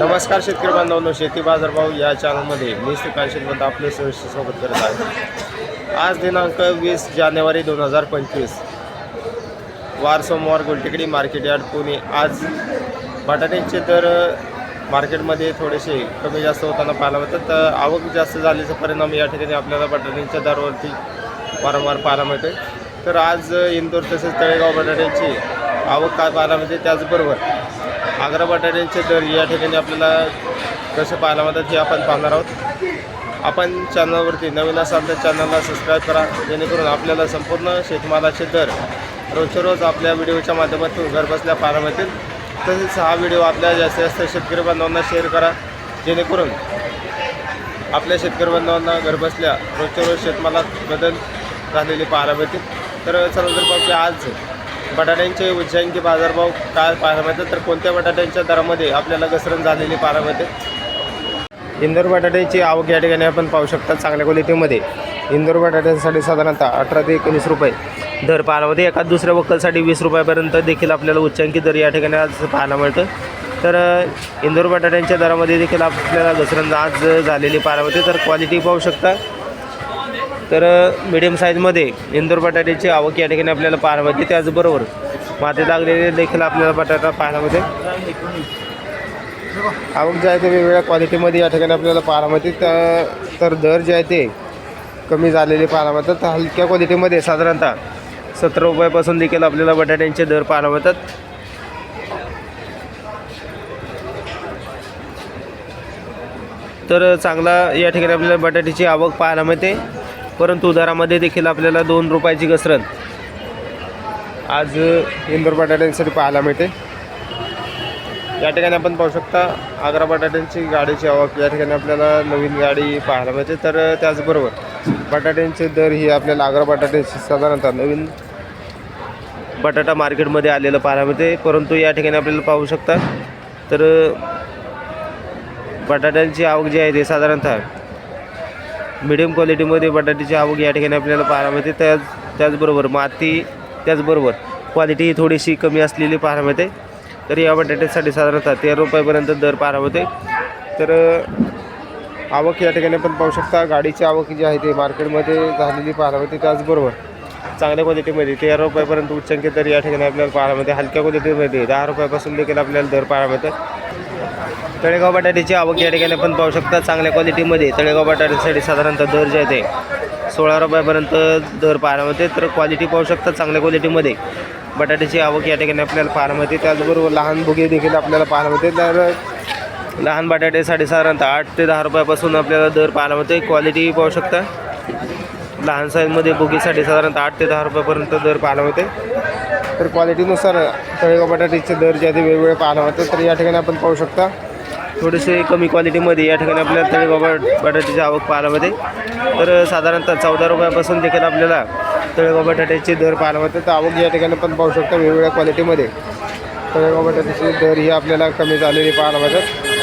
नमस्कार शेतकरी बांधवांनो, शेती बाजारभाव या चॅनलमध्ये मी श्रीकांत शेतकरी आपले सहर्ष स्वागत करत आहे। आज दिनांक 20 जानेवारी 2025 वार सोमवार गुलटेकडी मार्केट यार्ड पुणे। आज बटाट्यांचे दर मार्केटमध्ये थोडेसे कमी जास्त होताना पाहायला मिळतात। आवक जास्त झाल्याचा परिणाम या ठिकाणी आपल्याला बटाट्यांच्या दरावरती वारंवार पाहायला मिळते। तर आज इंदोर तसेच तळेगाव बटाट्यांची आवक काय पाहायला मिळते, त्याचबरोबर आग्रा बटाट्यांचे दर या ठिकाणी आपल्याला कसे पाहायला मिळतात हे आपण पाहणार आहोत। आपण चॅनलवरती नवीन असाल तर चॅनलला सबस्क्राईब करा, जेणेकरून आपल्याला संपूर्ण शेतमालाचे दर रोजच्या रोज आपल्या व्हिडिओच्या माध्यमातून घरबसल्या पाहायला मिळतील। तसेच हा व्हिडिओ आपल्या जास्तीत जास्त शेतकरी बांधवांना शेअर करा, जेणेकरून आपल्या शेतकरी बांधवांना घरबसल्या रोजच्या रोज शेतमालात बदल झालेले पाहायला मिळतील। तर चला तर बघू आज बटाट्यांचे उच्चांकी बाजारभाव काय पाहायला मिळतात, तर कोणत्या बटाट्यांच्या दरामध्ये आपल्याला घसरण झालेली पाहायला मिळते। इंदोर बटाट्याची आवक या ठिकाणी आपण पाहू शकता। चांगल्या क्वालिटीमध्ये इंदोर बटाट्यांसाठी साधारणतः 18 ते 19 रुपये दर पाहायला मिळते। एखाद दुसऱ्या वक्कलसाठी 20 रुपयापर्यंत देखील आपल्याला उच्चांकी दर या ठिकाणी आज पाहायला मिळतं। तर इंदोर बटाट्यांच्या दरामध्ये देखील आपल्याला घसरण आज झालेली पाहायला मिळते। तर क्वालिटी पाहू शकता। तर मीडियम साईजमध्ये इंदोर बटाट्याची आवक या ठिकाणी आपल्याला पाहायला मिळते। त्याचबरोबर माती लागलेले देखील आपल्याला बटाटा पाहायला मिळते। आवक जे आहे ते वेगवेगळ्या क्वालिटीमध्ये या ठिकाणी आपल्याला पाहायला मिळते। तर दर जे आहे ते कमी झालेले पाहायला मिळतात। हलक्या क्वालिटीमध्ये साधारणतः 17 रुपयापासून देखील आपल्याला बटाट्यांचे दर पाहायला मिळतात। तर चांगला या ठिकाणी आपल्याला बटाट्याची आवक पाहायला मिळते, परंतु दरामध्ये देखील आपल्याला 2 रुपयाची घसरण आज इंदोर बटाट्यांसाठी पाहायला मिळते। या ठिकाणी आपण पाहू शकता आग्रा बटाट्यांची गाडीची आवक या ठिकाणी आपल्याला नवीन गाडी पाहायला मिळते। तर त्याचबरोबर बटाट्यांचे दर ही आपल्याला आग्रा बटाट्याची साधारणतः नवीन बटाटा मार्केटमध्ये आलेलं पाहायला मिळते, परंतु या ठिकाणी आपल्याला पाहू शकता तर बटाट्यांची आवक जी आहे ते साधारणतः मीडियम क्वालिटीमध्ये बटाट्याची आवक या ठिकाणी आपल्याला पाहायला मिळते। त्याचबरोबर माती त्याचबरोबर क्वालिटी थोडीशी कमी असलेली पाहायला मिळते। तर या बटाट्यासाठी साधारणतः 13 रुपयापर्यंत दर पाहायला मिळते। तर आवक या ठिकाणी आपण पाहू शकता गाडीची आवक जी आहे ते मार्केटमध्ये झालेली पाहायला मिळते। त्याचबरोबर चांगल्या क्वालिटीमध्ये 13 रुपयापर्यंत उच्चांकी दर या ठिकाणी आपल्याला पाहायला मिळते। हलक्या क्वालिटीमध्ये 10 रुपयापासून देखील आपल्याला दर पाहायला मिळतात। तळेगाव बटाट्याची आवक या ठिकाणी आपण पाहू शकता। चांगल्या क्वालिटीमध्ये तळेगाव बटाट्यासाठी साधारणतः दर जे आहे ते 16 रुपयापर्यंत दर पाहायला मिळते। तर क्वालिटी पाहू शकता चांगल्या क्वालिटीमध्ये बटाट्याची आवक या ठिकाणी आपल्याला पाहायला मिळते। त्याचबरोबर लहान बुगे देखील आपल्याला पाहायला मिळते। तर लहान बटाट्यासाठी साधारणतः 8 ते 10 रुपयापासून आपल्याला दर पाहायला मिळते। क्वालिटी पाहू शकता लहान साईजमध्ये बुगीसाठी साधारणतः 8 ते 10 रुपयापर्यंत दर पाहायला मिळते। तर क्वालिटीनुसार तळेगाव बटाट्याचे दर जे आहे ते वेगवेगळे पाहायला मिळतात। तर या ठिकाणी आपण पाहू शकता थोडेसे कमी क्वालिटीमध्ये या ठिकाणी आपल्याला तळेगाव बटाट्याची आवक पाहायला मिळते। तर साधारणतः 14 रुपयापासून देखील आपल्याला तळेगाव बटाट्याचे दर पाहायला मिळतात। तर आवक या ठिकाणी आपण पाहू शकता वेगवेगळ्या क्वालिटीमध्ये तळेगाव बटाट्याचे दर ही आपल्याला कमी झालेली पाहायला मिळतात।